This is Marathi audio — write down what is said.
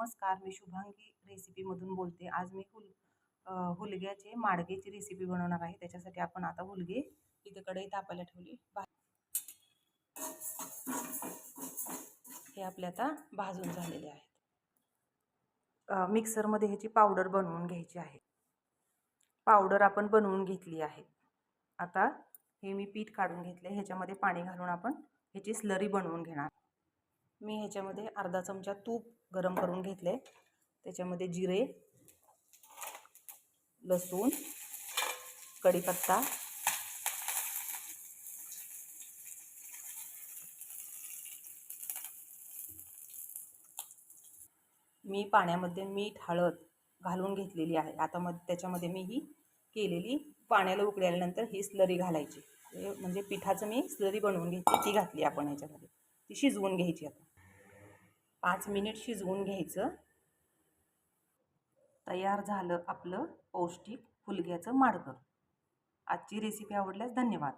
नमस्कार, मी शुभांगी रेसिपीमधून बोलते. आज मी हुलग्याचे माडगेची रेसिपी बनवणार आहे. त्याच्यासाठी आपण आता हुलगे इथे कढई तापायला ठेवली. हे आपले आता भाजून झालेले आहेत. मिक्सरमध्ये ह्याची पावडर बनवून घ्यायची आहे. पावडर आपण बनवून घेतली आहे. आता हे मी पीठ काढून घेतले. ह्याच्यामध्ये पाणी घालून आपण ह्याची स्लरी बनवून घेणार. मी ह्याच्यामध्ये अर्धा चमचा तूप गरम करून घेतले. त्याच्यामध्ये जिरे, लसूण, कढीपत्ता, मी पाण्यामध्ये मीठ, हळद घालून घेतलेली आहे. आता त्याच्यामध्ये मी ही केलेली पाण्याला उकळी आल्यानंतर ही स्लरी घालायची. म्हणजे पिठाचं मी स्लरी बनवून घेतली, ती घातली आपण ह्याच्यामध्ये. ती शिजवून घ्यायची. आता 5 मिनिट शिजवून घ्यायचं. तयार झालं आपलं पौष्टिक हुलग्याचं माडगं. आजची रेसिपी आवडल्यास धन्यवाद.